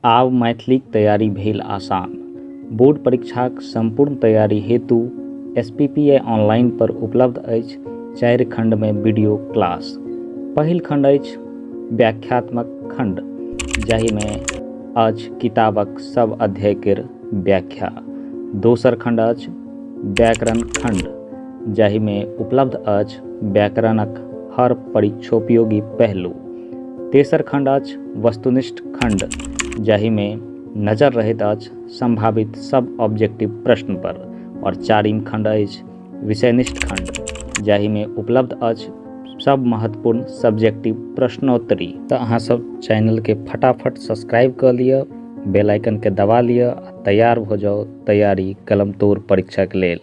आब मैथिलीक तैयारी भेल आसान। बोर्ड परीक्षाक संपूर्ण तैयारी हेतु SPPA ऑनलाइन पर उपलब्ध अछि 4 खंडमे वीडियो क्लास। पहिल खंड अछि व्याख्यात्मक खंड, जाहिमे अछि किताबक सब अध्याय केर व्याख्या। दोसर खंड अछि व्याकरण खंड, जाहिमे उपलब्ध अछि व्याकरणक हर परीक्षोपयोगी पहलू। तेसर खंड अछि वस्तुनिष्ठ खंड, जाहिमे नजर रहैत अछि संभावित सब ऑब्जेक्टिव प्रश्न पर। और चारिम खंड अछि विषयनिष्ठ खंड, जाहिमे उपलब्ध अछि सब महत्वपूर्ण सब्जेक्टिव प्रश्नोत्तरी। तऽ अहाँ सब चैनल के फटाफट सब्सक्राइब कर लिअ, बेल आइकन के दबा लिअ आ तैयार हो जाओ तैयारी कलम तोड़ परीक्षा के लेल।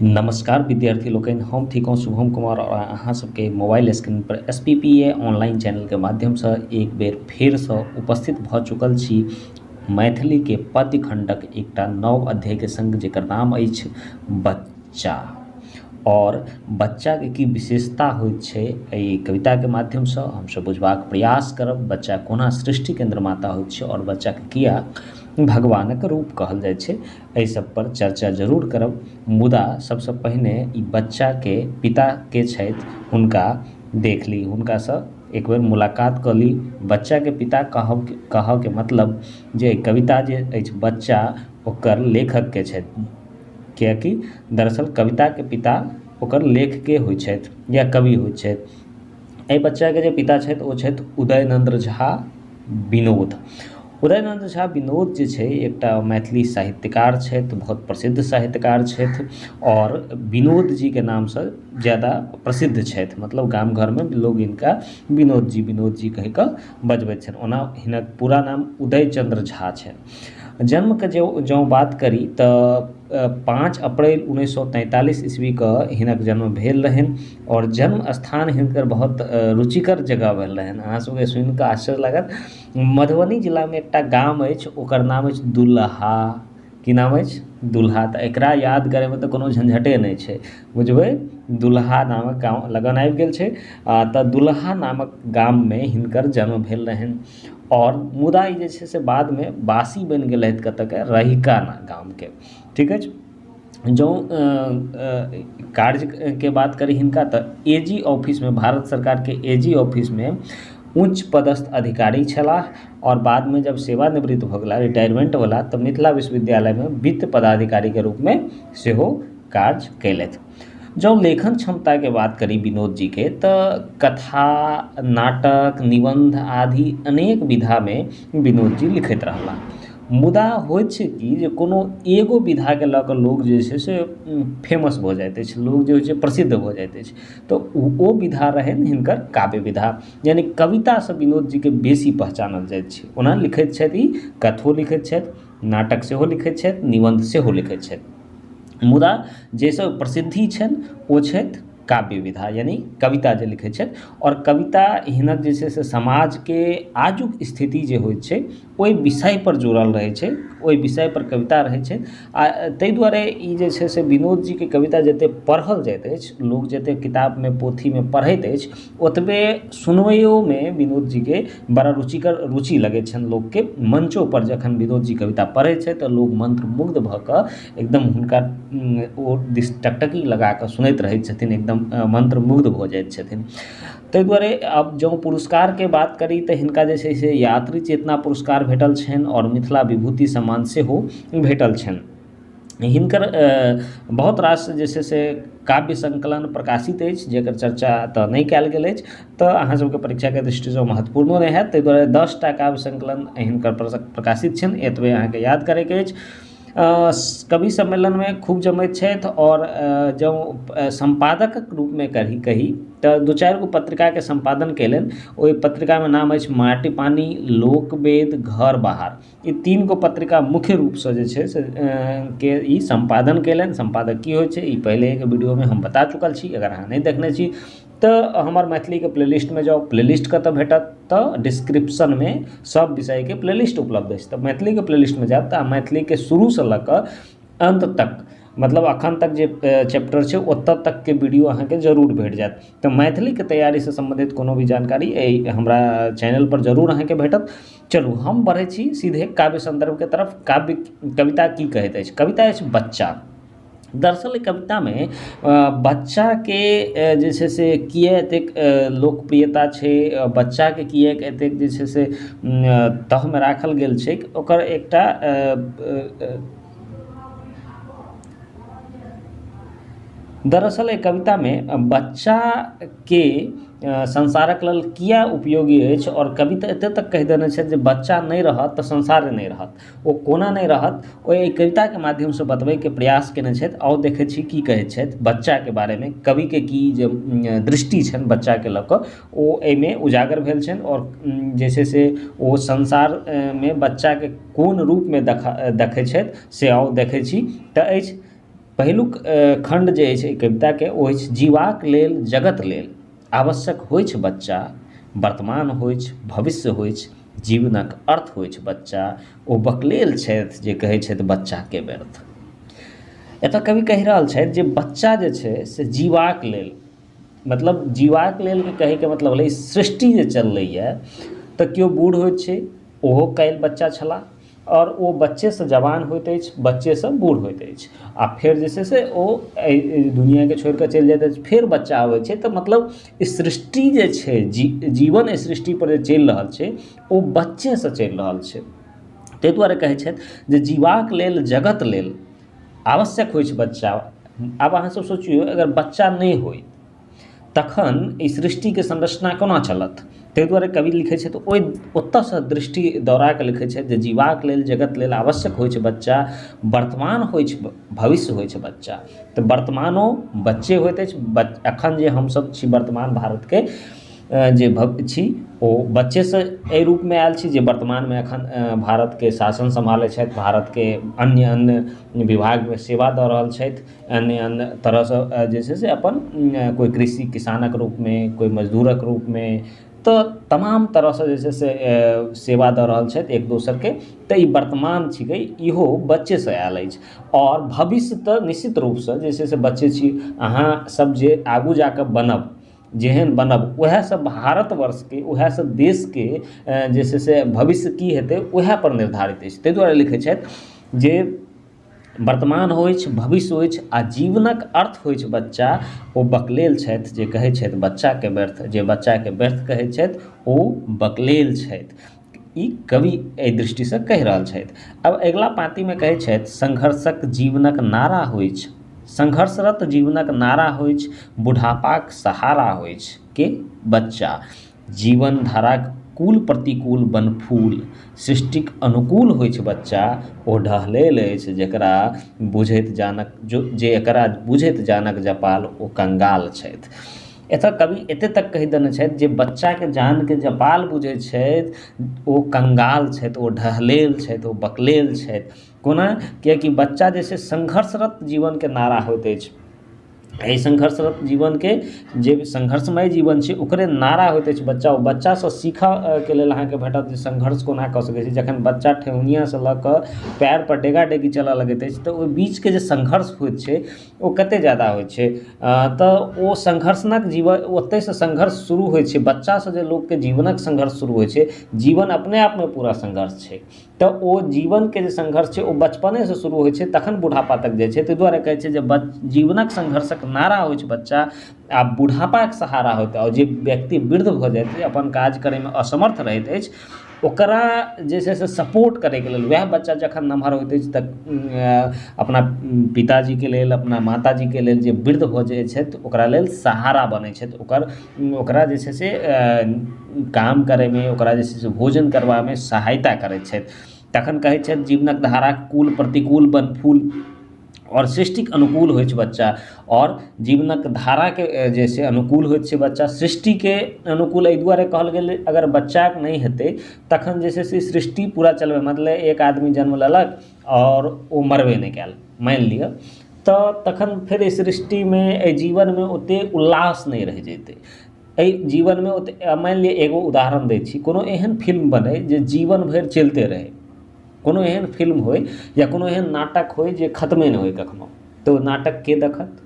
नमस्कार विद्यार्थी लोकनि, हम थिकौं शुभम कुमार और अहाँ सबके मोबाइल स्क्रीन पर SPPA ऑनलाइन चैनल के माध्यम से एक बेर फेर से उपस्थित भ चुकल छी मैथिली के पद्य खंडक एकटा नव अध्याय के संग, जेकर नाम अछि बच्चा। और बच्चा के की विशेषता होइत छै एहि कविता के माध्यम से हमसब बुझबाक प्रयास करब। बच्चा कोना सृष्टि के निर्माता होइत छै और बच्चा के किया भगवानक रूप कहल जाइ छै, एहि सब पर चर्चा जरूर करब। मुदा सबसे पहिने ई बच्चा के पिता के छथि हुनका देख ली, हुनका से एक बेर मुलाकात कर ली। बच्चा के पिता कहब के मतलब जे कविता जे अछि बच्चा ओकर लेखक के छथि, कियाकि दरअसल कविता के पिता ओकर लेख के होइ छथि या कवि होइ छथि। एहि बच्चा के जे पिता छथि ओ छथि उदयनंद्र झा विनोद। उदयनंद्र झा विनोद जे छै एकटा मैथिली साहित्यकार छथि, बहुत प्रसिद्ध साहित्यकार छथि और विनोद जी के नाम से ज़्यादा प्रसिद्ध छथि। मतलब गाम घर में लोग इनका विनोद जी कहि कऽ बजबैत छथि। ओना हिनक पूरा नाम उदय चंद्र झा छनि। जन्म के जँ बात करी तऽ 5 अप्रैल 1943 ईस्वी के हिनक जन्म भेल रहनि और जन्म स्थान हिनकर बहुत रुचिकर जगह भेल रहनि। अहाँ सबके सुनि कऽ आश्चर्य लागत, मधुबनी जिला में एकटा गाम अछि, ओकर नाम अछि दुल्हा। की नाम अछि? दुल्हा। तऽ एकरा याद करे में तऽ कोनो झंझटे नहि छै, बुझबै दुल्हा नामक गाँव लगन आबि गेल छै। तऽ दुल्हा नामक गाम में हिनकर जन्म भेल रहनि और मुदा ई जे छै से बाद में वासी बनि गेलथि कतऽ के, रहिका गाम के। ठीक अछि। जँ कार्य के बात करी हिनका तऽ AG ऑफिस में, भारत सरकार के AG ऑफिस में उच्च पदस्थ अधिकारी छलाह और बाद में जब सेवानिवृत्त भऽ गेला, रिटायरमेंट भेला, तऽ मिथिला विश्वविद्यालय में वित्त पदाधिकारी के रूप में सेहो कार्य कयलथि। जँ लेखन क्षमता के बात करी विनोद जी के तऽ कथा, नाटक, निबंध आदि अनेक विधा में विनोद जी लिखैत रहला। मुदा होइत छै कि जे कोनो एगो विधा के लऽ कऽ लोग जे छै से फेमस भऽ जाइत अछि, लोग जे होइ छै प्रसिद्ध भऽ जाइत अछि। तऽ ओ विधा रहनि हिनकर काव्य विधा, यानी कविता से विनोद जी के बेसी पहचानल जाइत छै। ओना लिखैत छथि, ई कथो लिखैत छथि, नाटक सेहो लिखैत छथि, निबंध सेहो लिखैत छथि। मुदा जे सब प्रसिद्धि छनि ओ छथि काव्य विधा, यानी कविता जे लिखैत छथि। और कविता हिनक जे छै से समाज के आजुक स्थिति जे होइत छै ओहि विषय पर जुड़ल रहै छै, ओहि विषय पर कविता रहै छै। आ ताहि दुआरे ई जे छै से विनोद जी के कविता जते पढ़ल जाइत अछि, लोग जते किताब में पोथी में पढ़ैत अछि, ओतबे सुनबैयो में विनोद जी के बड़ा रुचि लगैत छनि लोग के। मंचो पर जखन विनोद जी कविता पढ़ैत छै तऽ लोग मंत्रमुग्ध भऽ कऽ एकदम हुनका ओ दिस टकटकी लगा कऽ सुनैत रहैत छथिन, एकदम मंत्रमुग्ध भऽ जाइत छथिन। ताहि दुआरे अब जँ पुरस्कार के बात करी तऽ हिनका जे छै से यात्री चेतना पुरस्कार भेटल छनि और मिथिला विभूति सम्मान सेहो भेटल छनि। हिनकर बहुत रास जे छै से काव्य संकलन प्रकाशित अछि, जेकर चर्चा तऽ नहि कयल गेल अछि, तऽ अहाँ सबके परीक्षा के दृष्टि सँ महत्वपूर्णो नहि हैत। ताहि दुआरे 10 टा काव्य संकलन हिनकर प्रकाशित छनि, एतबे अहाँके याद करैके अछि। कवि सम्मेलन में खूब जमैत छथि और जँ संपादकक रूप में कही तऽ 2-4 गो पत्रिका के संपादन कयलनि। ओहि पत्रिका में नाम अछि माटि पानी, लोकवेद, घर बाहर। ई 3 गो पत्रिका मुख्य रूप से जे छै से के ई संपादन कयलनि। संपादक की होइ छै ई पहले के वीडियो में हम बता चुकल छी, अगर अहाँ नहीं देखने छी तऽ हमर मैथिली के प्लेलिस्ट में जाउ। प्लेलिस्ट कतऽ भेटत तऽ डिस्क्रिप्शन में सब विषय के प्लेलिस्ट उपलब्ध अछि। तऽ मैथिली के प्लेलिस्ट में जायब तऽ मैथिली के शुरू से लऽ कऽ अंत तक, मतलब अखन तक जे चैप्टर छै ओतऽ तक के वीडियो अहाँके जरूर भेट जायत। तऽ मैथिली के तैयारी से संबंधित कोनो भी जानकारी हमरा चैनल पर जरूर अहाँके भेटत। चलू हम बढ़ै छी सीधे काव्य संदर्भ के तरफ। कविता की कहैत अछि? कविता अछि बच्चा। दरअसल कविता में बच्चा के जे छै से किए एतेक लोकप्रियता छै, बच्चा के किए एतेक जे छै से तह में राखल गेल छै, ओकर एकटा दरअसल एहि कविता में बच्चा के संसारक लेल किया उपयोगी अछि, और कविता एते तक कहि देने छथि जे बच्चा नहीं रहत तऽ संसार नहीं रहत। ओ कोना नहीं रहत ओ एहि कविता के माध्यम से बतबै के प्रयास केने छथि। आओर देखै छी की कहैत छथि बच्चा के बारे में। कवि के की जे दृष्टि छनि बच्चा के लऽ कऽ ओ एहिमे उजागर भेल छनि, और जे छै से ओ संसार में बच्चा के कोन रूप में देखै छथि से आउ देखै छी। तऽ अछि पहिलुक खंड जे अछि कविता के ओ अछि जीवाक लेल जगत लेल आवश्यक होइ छै बच्चा, वर्तमान होइ छै भविष्य होइ छै, जीवनक अर्थ होइ छै बच्चा, ओ बकलेल छथि जे कहै छथि बच्चा के व्यर्थ। एतऽ कवि कहि रहल छथि जे बच्चा जे छै से जीवाक लेल, मतलब जीवाक लेल के कहे के मतलब भेलै सृष्टि जे चललैए तऽ केओ बूढ़ होइत छै, ओहो काल्हि बच्चा छलाह, और ओ बच्चे से जवान होइत अछि, बच्चे से बूढ़ होइत अछि, आ फेर जे छै से ओ दुनिया के छोड़ि कऽ चलि जाइत अछि, फेर बच्चा आबै छै। तऽ मतलब सृष्टि जे छै जीवन एहि सृष्टि पर जे चलि रहल छै ओ बच्चे से चलि रहल छै। ताहि दुआरे कहै छथि जे जीवाक लेल जगत लेल आवश्यक होइ छै बच्चा। आब अहाँ सब सोचियौ अगर बच्चा नहीं होय तखन ई सृष्टि के संरचना कोना चलत। ताहि दुआरे कवि लिखै छथि ओतऽसँ दृष्टि दौड़ा कऽ लिखै छथि जे जीवाक लेल जगत लेल आवश्यक होइ छै बच्चा, वर्तमान होइ छै भविष्य होइ छै बच्चा। तऽ वर्तमानो बच्चे होइत अछि। एखन जे हमसब छी वर्तमान भारत के जे छी ओ बच्चे से एहि रूप में आयल छी जे वर्तमान में एखन भारत के शासन सम्हालै छथि, भारत के अन्य अन्य विभाग में सेवा दऽ रहल छथि, अन्य अन्य तरह से जे छै से अपन कोई कृषि किसानक रूप में, कोई मजदूरक रूप में, तऽ तमाम तरह से जे छै से सेवा दऽ रहल छथि एक दोसर के। तऽ ई वर्तमान छिकै, इहो बच्चे से आयल अछि। और भविष्य तऽ निश्चित रूप से जे छै से बच्चे छी अहाँ सब जे आगू जाकऽ बनब, जेहन बनब वएह सब भारतवर्ष के, वएह सब देश के जे छै से भविष्य की हेतै वएह पर निर्धारित अछि। ताहि दुआरे लिखै छथि जे वर्तमान होइ छै भविष्य होइ छै आ जीवनक अर्थ होइ छै बच्चा, ओ बकलेल छथि जे कहै छथि बच्चा के व्यर्थ। जे बच्चा के व्यर्थ कहै छथि ओ बकलेल छथि। ई कवि एहि दृष्टि से कहि रहल छथि। अब अगिला पाँति में कहै छथि संघर्षक जीवनक नारा होइ छै, संघर्षरत जीवनक नारा होइ छै, बुढ़ापाक सहारा होइ छै के बच्चा। जीवन धाराक कुल प्रतिकूल बनफूल, सृष्टिक अनुकूल होइ छै बच्चा, ओ ढहलेल अछि जेकरा बुझैत जानक जे एकरा बुझैत जानक जपाल ओ कंगाल छथि। एतऽ कवि एते तक कहि देने छथि जे बच्चा के जान के जपाल बुझै छथि ओ कंगाल छथि, ओ ढहलेल छथि, ओ बकलेल छथि। कोना? कियाकि बच्चा जे छै संघर्षरत जीवन के नारा होइत अछि। एहि संघर्षरत जीवन के जे संघर्षमय जीवन छै ओकरे नारा होइत अछि बच्चा। ओ बच्चा से सीखऽ के लेल अहाँके भेटत जे संघर्ष कोना कऽ सकै छी। जखन बच्चा ठेहुनिया से लऽ कऽ पैर पर डेगा डेगी चलऽ लगैत अछि तऽ ओहि बीच के जे संघर्ष होइत छै ओ कते ज्यादा होइ छै। तऽ ओ संघर्षणक जीवन, ओतय से संघर्ष शुरू होइ छै। बच्चा से जे लोक के जीवनक संघर्ष शुरू होइ छै, जीवन अपने आप में पूरा संघर्ष छै। तऽ ओ जीवन के जे संघर्ष छै ओ बचपने से शुरू होइ छै तखन बुढ़ापा तक जाइ छै। ताहि दुआरे कहै छै जे जीवनक संघर्षक नारा होइ छै बच्चा, आ बुढ़ापाक सहारा होइत। और जे व्यक्ति वृद्ध भऽ जाइत छै, अपन काज करय में असमर्थ रहैत अछि, ओकरा जे छै से सपोर्ट करैके लेल वएह बच्चा जखन नमहर होइत अछि तऽ अपना पिताजी के लेल, अपना माताजी के लेल जे वृद्ध भऽ जाइ छथि ओकरा लेल सहारा बनै छथि। ओकरा जे छै से काम करय में, ओकरा जे छै से भोजन करबा में सहायता करैत छथि। तखन कहै छथि जीवनक धाराक कुल प्रतिकूल बनफूल, और सृष्टिक अनुकूल होइ छै बच्चा। और जीवनक धारा के जे छै अनुकूल होइत छै बच्चा, सृष्टि के अनुकूल एहि दुआरे कहल गेलै अगर बच्चा नहीं हेतै तखन जे छै से सृष्टि पूरा चलबै। मतलब एक आदमी जन्म लेलक और ओ मरबे नहीं कयल मानि लिअ, तऽ तखन फेर एहि सृष्टि में, एहि जीवन में ओते उल्लास नहीं रहि जेतै। एहि जीवन में मानि लिअ एगो उदाहरण दै छी, कोनो एहन फिल्म बनै जे जीवन भरि चलिते रहै, कोनो एहन फिल्म होय या कोनो एहन नाटक होय जे खत्मे नहि होय कखनो, तऽ ओ नाटक के देखत,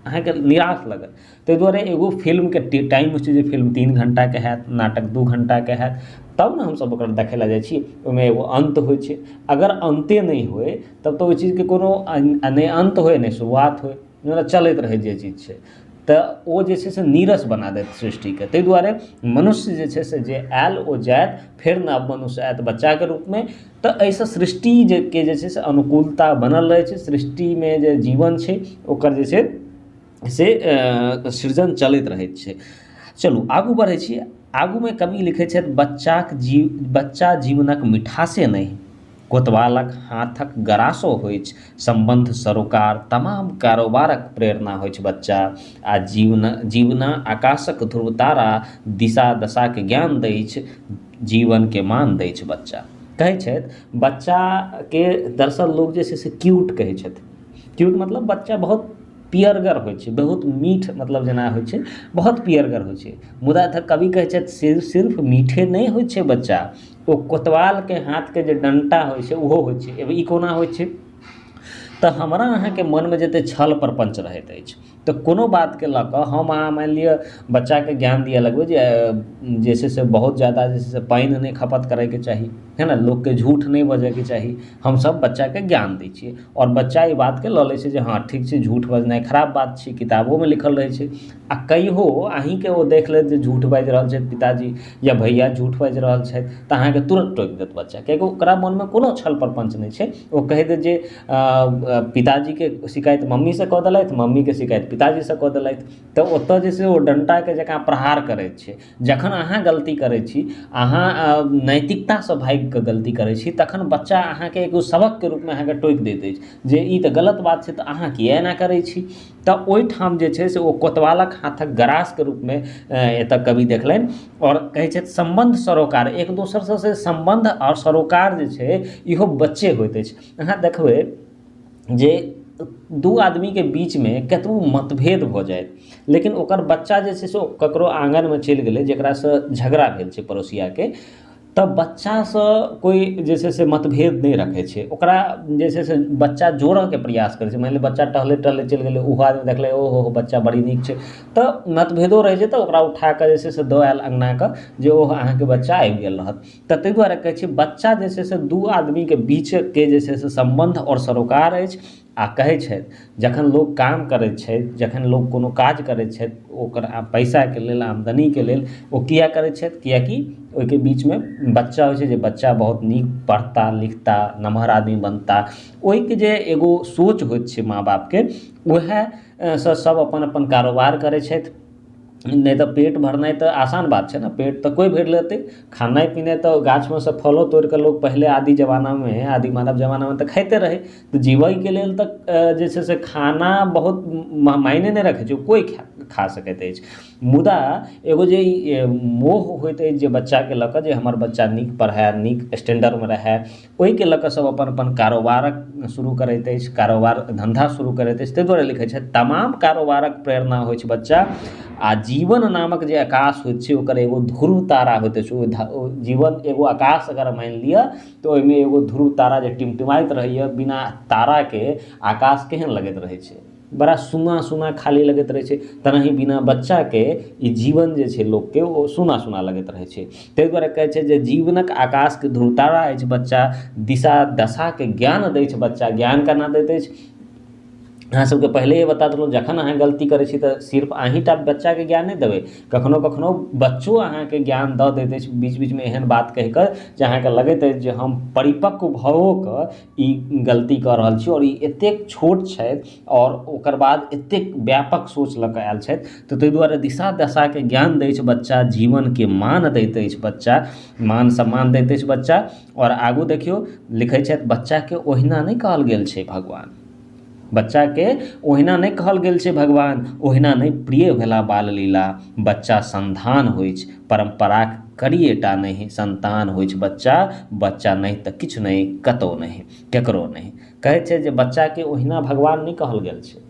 अहाँके निराश लागत। ताहि दुआरे एगो फिल्मके टाइम होइ छै जे फिल्म 3 घंटाके हैत, नाटक 2 घंटाके हैत, तब ने हमसब ओकरा देखै लए जाइ छी। ओहिमे एगो अंत होइ छै, अगर अन्ते नहि होय तब तऽ ओहि चीजके कोनो नहि अंत होय नहि शुरुआत होय, जेना चलैत रहै जे चीज छै, तऽ ओ जे छै से नीरस बना देत सृष्टिके। ताहि दुआरे मनुष्य जे छै से जे आयल ओ जायत, फेर नव मनुष्य आयत बच्चाके रूपमे। तऽ एहिसँ सृष्टि के जे छै से अनुकूलता बनल रहै छै, सृष्टिमे जे जीवन छै ओकर जे छै से सृजन चलैत रहैत छै। चलू आगू बढ़ै छी। आगूमे कवि लिखै छथि, बच्चा जीवनक मिठासे नहि, कोतवालक हाथक गरासो होइत, संबंध सरोकार तमाम कारोबारक प्रेरणा होइत बच्चा, आ जीवना आकाशक ध्रुव तारा, दिशा दशाके ज्ञान दैछ, जीवनके मान दैछ बच्चा। कहै छथि बच्चाके दरअसल लोग जे छै से क्यूट कहै छथिन। क्यूट मतलब बच्चा बहुत पियरगर होइ छै, बहुत मीठ, मतलब जेना होइ छै बहुत पियरगर होइ छै। मुदा तऽ कवि कहै छथि सिर्फ मीठे नहि होइ छै बच्चा, ओ कोतवालके हाथके जे डंटा होइ छै ओहो होइ छै। ई कोना होइ छै? तऽ हमरा अहाँके मनमे जतेक छल प्रपंच रहैत अछि, तऽ कोनो बातके लऽ कऽ हम अहाँ मानि लिअ बच्चाके ज्ञान दिअ लगबै जे छै से बहुत ज़्यादा जे छै से पानि नहि खपत करैके चाही, है ना, लोकके झूठ नहि बजैके चाही, हमसब बच्चाके ज्ञान दै छियै। और बच्चा ई बातके लऽ लै छै जे हाँ ठीक छै, झूठ बजनाइ खराब बात छै, किताबोमे लिखल रहै छै। आ कहियो अहीँके ओ देख लेत जे झूठ बाजि रहल छथि पिताजी या भैया झूठ बाजि रहल छथि, तऽ अहाँके तुरंत टोकि देत बच्चा, कियाकि ओकरा मनमे कोनो छल प्रपंच नहि छै। ओ कहि देत जे पिताजीके शिकायत मम्मीसँ कऽ देलथि, मम्मीके शिकायत पिताजीसँ कऽ देलथि, तऽ ओतऽ जे छै ओ डंटाके जकाँ प्रहार करैत छै। जखन अहाँ गलती करै छी, अहाँ नैतिकतासँ भागि कऽ गलती करै छी, तखन बच्चा अहाँके एगो सबकके रूपमे अहाँके टोकि दैत अछि जे ई तऽ गलत बात छै, तऽ अहाँ किए एना करै छी। तऽ ओहिठाम जे छै से ओ कोतवालक हाथक गरासके रूपमे एतऽ कवि देखलनि। और कहै छथि संबंध सरोकार, एक दोसरसँ से संबंध और सरोकार जे छै इहो बच्चे होइत अछि। अहाँ देखबै जे दू आदमीके बीचमे कतबो मतभेद भऽ जाय, लेकिन ओकर बच्चा जे छै से ककरो आँगनमे चलि गेलै जकरासँ झगड़ा भेल छै पड़ोसियाके, तऽ बच्चासँ कोइ जे छै से मतभेद नहि रखै छै, ओकरा जे छै से बच्चा जोड़ऽके प्रयास करै छै। मानि लिअ बच्चा टहलैत टहलैत चलि गेलै, ओहो आदमी देखलै ओहो बच्चा बड़ी नीक छै, तऽ मतभेदो रहै छै तऽ ओकरा उठा कऽ जे छै से दऽ आयल अङ्गनाके जे ओहो अहाँके बच्चा आबि गेल रहत। तऽ ताहि दुआरे कहै छै बच्चा जे छै से दू आदमीके बीचके जे छै से संबंध और सरोकार अछि। आ कहै छथि जखन लोक काम करैत छथि, जखन लोक कोनो काज करैत छथि, ओकर पैसाके लेल, आमदनीके लेल ओ किया करैत छथि? कियाकि ओहिके बीचमे बच्चा होइ छै, जे बच्चा बहुत नीक पढ़ता लिखता नमहर आदमी बनता, ओहिके जे एगो सोच होइत छै माँ बापके, उएहसँ सब अपन अपन कारोबार करै छथि। नहि तऽ पेट भरनाइ तऽ आसान बात छै ने, पेट तऽ कोइ भरि लेतै, खेनाइ पिनाइ तऽ गाछमे सँ फलो तोड़ि कऽ लोक पहिले आदि जमानामे, आदि मानव जमानामे तऽ खाइते रहै। तऽ जीवयके लेल तऽ जे छै से खाना बहुत मायने नहि रखै छै, कोइ खा सकैत अछि। मुदा एगो जे मोह होइत अछि जे बच्चाके लऽ कऽ जे हमर बच्चा नीक पढ़य, नीक स्टैंडर्डमे रहय, ओहिके लऽ कऽ सब अपन अपन कारोबारक शुरू करैत अछि, कारोबार धंधा शुरू करैत अछि। ताहि दुआरे लिखै छै तमाम कारोबारक प्रेरणा होइ छै बच्चा, आ जीवन नामक जे आकाश होइत छै ओकर एगो ध्रुव तारा होइत अछि। ओ जीवन एगो आकाश अगर मानि लिअ तऽ ओहिमे एगो ध्रुव तारा जे टिमटिमाइत रहैए, बिना ताराके आकाश केहन लगैत रहै छै? बड़ा सुना सुना खाली लगैत रहै छै। तेनाही बिना बच्चाके ई जीवन जे छै लोकके ओ सुना सुना लगैत रहै छै। ताहि दुआरे कहै छै जे जीवनक आकाशके ध्रुव तारा अछि बच्चा, दिशा दशाके ज्ञान दैत छै बच्चा। ज्ञान केना दैत अछि? अहाँ सबके पहिलेहे बता देलहुँ, जखन अहाँ गलती करै छी तऽ सिर्फ अहीँटा बच्चाके ज्ञान नहि देबै, कखनो कखनो बच्चो अहाँके ज्ञान दऽ दैत अछि, बीच बीचमे एहन बात कहि कऽ जे अहाँके लगैत अछि जे हम परिपक्व भओ कऽ ई गलती कऽ रहल छी, और ई एतेक छोट छथि और ओकर बाद एतेक व्यापक सोच लऽ कऽ आयल छथि। तऽ ताहि दुआरे दिशा दशाके ज्ञान दैत छै बच्चा, जीवनके मान दैत अछि बच्चा, मान सम्मान दैत अछि बच्चा। और आगू देखियौ लिखै छथि बच्चाके ओहिना नहि कहल गेल छै भगवान, बच्चाके ओहिना नहि कहल गेल छै भगवान, ओहिना नहि प्रिय भेला बाल लीला, बच्चा संधान होइ छै परम्पराक करिएटा नहि, संतान होइ छै बच्चा, बच्चा नहि तऽ किछु नहि, कतहु नहि, केकरो नहि। कहै छै जे बच्चाके ओहिना भगवान नहि कहल गेल छै,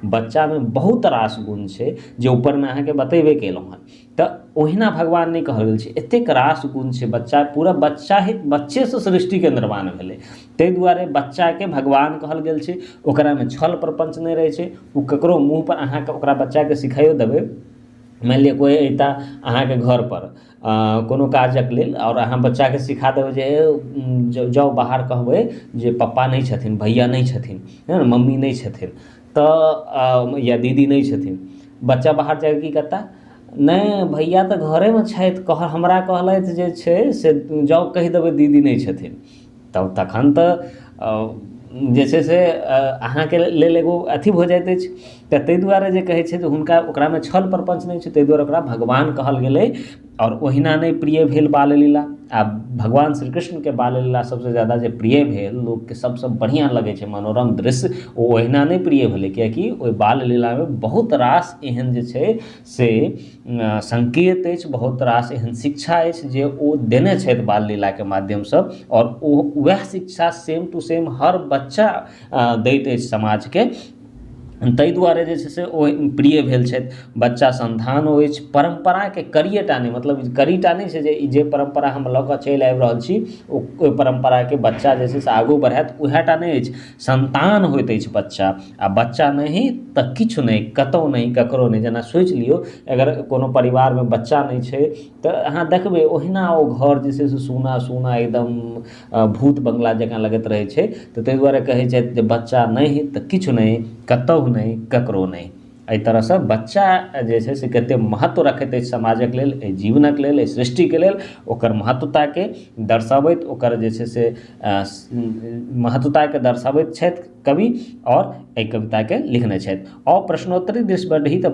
बच्चा में बहुत रास गुण छै जे ऊपर में अहाँके बतेबे केलहुँ हँ। तऽ ओहिना भगवान नहि कहल गेल छै, एतेक रास गुण छै बच्चा, पूरा बच्चा ही बच्चेसँ सृष्टिके निर्माण भेलै, ताहि दुआरे बच्चाके भगवान कहल गेल छै। ओकरामे छल प्रपंच नहि रहै छै। ओ ककरो मुँह पर अहाँके ओकरा बच्चाके सिखाइयो देबै, मानि लिअ कोइ अइता अहाँके घर पर कोनो काजक लेल और अहाँ बच्चाके सिखा देबै जे जाउ बाहर कहबै जे पप्पा नहि छथिन, भैया नहि छथिन, मम्मी नहि छथिन, तऽ या दीदी नहि छथिन, बच्चा बाहर जाके की करता, नहि भैया तऽ घरेमे छथि, हमरा कहलथि जे छै से जाउ कहि देबै दीदी नहि छथिन। तब तखन तऽ जे छै से अहाँके लेल एगो अथी भऽ जाइत अछि। तऽ ताहि दुआरे जे कहै छै जे हुनका ओकरामे छल प्रपंच नहि छै, ताहि दुआरे ओकरा भगवान कहल गेलै। और ओहिना नहि प्रिय भेल बाल लीला। आ भगवान श्री कृष्णके बाल लीला सबसँ ज़्यादा जे प्रिय भेल, लोकके सबसँ बढ़िआँ लगै छै मनोरम दृश्य, ओ ओहिना नहि प्रिय भेलै, कियाकि ओहि बाल लीलामे बहुत रास एहन जे छै से संकेत अछि, बहुत रास एहन शिक्षा अछि जे ओ देने छथि बाल लीलाके माध्यमसँ। और वएह शिक्षा सेम टू सेम हर बच्चा दैत अछि समाजके, ताहि दुआरे जे छै से ओ प्रिय भेल छथि। बच्चा संधान अछि, परम्पराके करिएटा नहि, मतलब करीटा नहि छै जे ई जे परम्परा हम लऽ कऽ चलि आबि रहल छी ओहि परम्पराके बच्चा जे छै से आगू बढ़ायत, उएहटा नहि अछि। संतान होइत अछि बच्चा, आ बच्चा नहीं तऽ किछु नहि, कतहु नहीं, ककरो नहीं। जेना सोचि लियौ, अगर कोनो परिवारमे बच्चा नहि छै तऽ अहाँ देखबै ओहिना ओ घर जे छै से सूना सूना एकदम भूत बंगला जकाँ लगैत रहै छै। तऽ ताहि दुआरे कहै छथि जे बच्चा नहीं तऽ किछु नहीं, कतहु नहीं, ककरो नहीं। एहि तरहसँ बच्चा जे छै से कतेक महत्व रखैत अछि समाजक लेल, एहि जीवनक लेल, एहि सृष्टिके लेल, ओकर महत्वताके दर्शाबैत, ओकर जे छै से महत्वताके दर्शाबैत छथि कवि, और एहि कविताके लिखने छथि। और प्रश्नोत्तरी दिस बढ़ी तऽ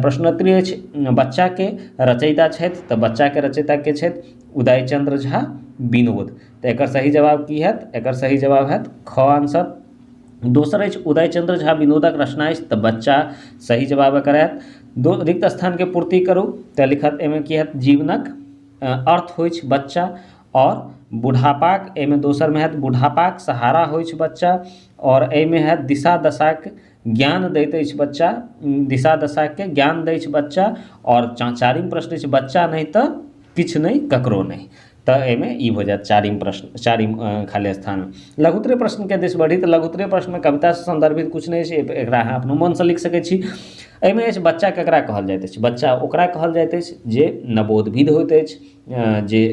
प्रश्नोत्तरी अछि बच्चाके रचयिता छथि, तऽ बच्चाके रचयिता के छथि उदय चंद्र झा विनोद। तऽ एकर सही जवाब की हैत? एकर सही जवाब हैत ख आंसर। दोसर अछि उदय चंद्र झा विनोदक रचना अछि, तऽ बच्चा सही जवाब एकर हैत। रिक्त स्थानके पूर्ति करू, तऽ लिखत एहिमे की हैत, जीवनक अर्थ होइ छै बच्चा, और बुढ़ापाक, एहिमे दोसरमे हैत बुढ़ापाक सहारा होइ छै बच्चा, और एहिमे हैत दिशा दशाके ज्ञान दैत अछि बच्चा, दिशा दशाके ज्ञान दै छै बच्चा। और चारिम प्रश्न छै बच्चा नहीं तऽ किछु नहीं, ककरो नहीं। तऽ एहिमे ई हो जायत चारिम प्रश्न, चारिम खाली स्थानमे। लघुत्तरीय प्रश्नके दिस बढ़ी, तऽ लघुत्तरीय प्रश्नमे कवितासँ संदर्भित किछु नहि छै, एकरा अहाँ अपनो मोनसँ लिख सकै छी। एहिमे अछि बच्चा ककरा कहल जाइत अछि? बच्चा ओकरा कहल जाइत अछि जे नवोद्भिद होइत अछि,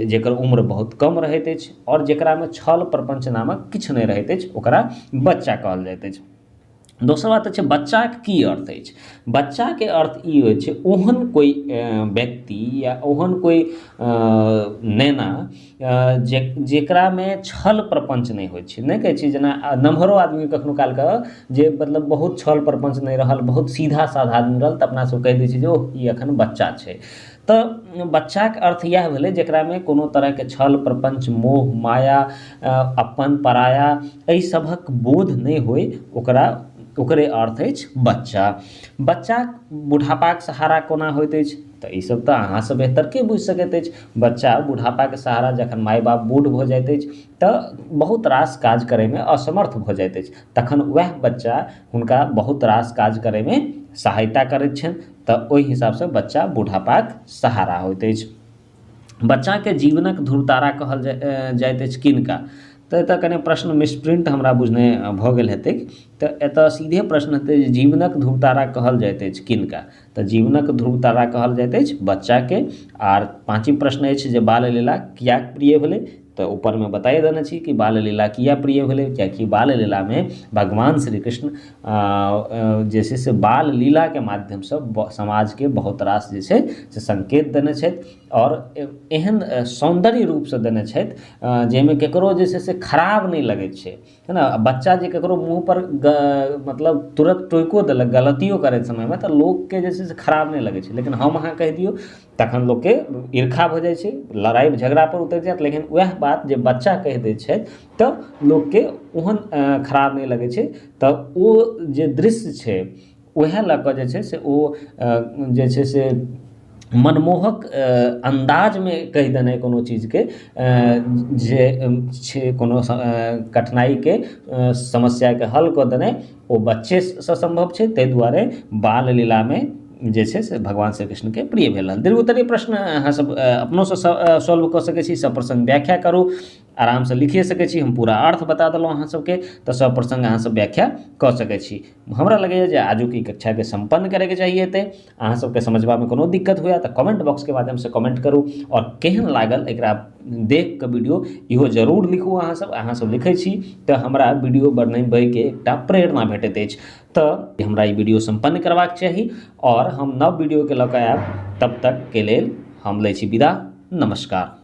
जेकर उम्र बहुत कम रहैत अछि, और जेकरामे छल प्रपंच नामक किछु नहि रहैत अछि, ओकरा बच्चा कहल जाइत अछि। दोसर बात छै बच्चाके की अर्थ अछि? बच्चाके अर्थ ई होइ छै ओहन कोइ व्यक्ति या ओहन कोइ नेना जेकरामे छल प्रपंच नहि होइ छै। नहि कहै छी जेना नम्हरो आदमी कखनो कालके जे मतलब बहुत छल प्रपंच नहि रहल, बहुत सीधा साधा आदमी रहल, तऽ अपना सब कहि दै छै जे ओह ई एखन बच्चा छै। तऽ बच्चाके अर्थ इएह भेलै जेकरामे कोनो तरहके छल प्रपंच, मोह माया, अपन पराया, एहि सभक बोध नहि होइ, ओकरे अर्थ अछि बच्चा। बच्चा बुढ़ापाक सहारा कोना होइत अछि? तऽ ईसभ तऽ अहाँसँ बेहतर के बुझि सकैत अछि। बच्चा बुढ़ापाके सहारा जखन माय बाप बूढ़ भऽ जाइत अछि तऽ बहुत रास काज करैमे असमर्थ भऽ जाइत अछि, तखन वएह बच्चा हुनका बहुत रास काज करैमे सहायता करैत छनि, तऽ ओहि हिसाबसँ बच्चा बुढ़ापाक सहारा होइत अछि। बच्चाके जीवनक ध्रुवतारा कहल जाइत अछि किनका? तऽ एतऽ कने प्रश्न मिसप्रिंट हमरा बुझने भऽ गेल हेतै। तऽ एतऽ सीधे प्रश्न हेतै जे जीवनक ध्रुवतारा कहल जाइत अछि किनका? तऽ जीवनक ध्रुवतारा कहल जाइत अछि बच्चाके। आर पाँचम प्रश्न अछि जे बाल लीला किएक प्रिय भेलै? तऽ ऊपरमे बताइए देने छी कि बाल लीला किएक प्रिय भेलै, कियाकि बाल लीलामे भगवान श्री कृष्ण जे छै से बाल लीलाके माध्यमसँ समाजके बहुत रास जे छै से संकेत देने छथि, और एहन सौन्दर्य रूपसँ देने छथि जाहिमे ककरो जे छै से खराब नहि लगैत छै, है ना। बच्चा जे ककरो मुँह पर मतलब तुरंत टोकियो देलक गलतियो करैत समयमे, तऽ लोकके जे छै से खराब नहि लगै छै, लेकिन हम अहाँ कहि दियौ तखन लोकके ईर्खा भऽ जाइ छै, लड़ाइ झगड़ापर उतरि जायत। लेकिन वएह बात जे बच्चा कहि दै छथि तऽ लोकके ओहन खराब नहि लगै छै। तऽ ओ जे दृश्य छै वएह लऽ कऽ जे छै से ओ जे छै से मनमोहक अंदाज में कहि देनाइ कोनो चीजके जे छै कोनो कठिनाइके समस्याके हल कऽ देनाइ ओ बच्चेसँ संभव छै। ताहि दुआरे बाल लीलामे जे छै से भगवान श्री कृष्णके प्रिय भेल रहल। दीर्घोत्तरीय प्रश्न अहाँसब अपनोसँ सॉल्व कऽ सकै छी, सब प्रसङ्ग व्याख्या करू, आरामसँ लिखिए सकै छी। हम पूरा अर्थ बता देलहुँ अहाँ सबके, तऽ सब प्रसङ्ग अहाँसब व्याख्या कऽ सकै छी। हमरा लगैए जे आजुक ई कक्षाके सम्पन्न करैके चाहिए। अहाँ सबके समझबामे कोनो दिक्कत हुए तऽ कमेंट बॉक्सके माध्यमसँ कमेंट करू, और केहन लागल एकरा देख कऽ वीडियो इहो जरूर लिखू। अहाँसब लिखै छी तऽ हमरा वीडियो बनबैके एकटा प्रेरणा भेटैत अछि। तऽ हमरा ई वीडियो सम्पन्न करबाक चाही, और हम नव वीडियोके लऽ कऽ आयब। तब तक के लेल हम लै छी विदा। नमस्कार।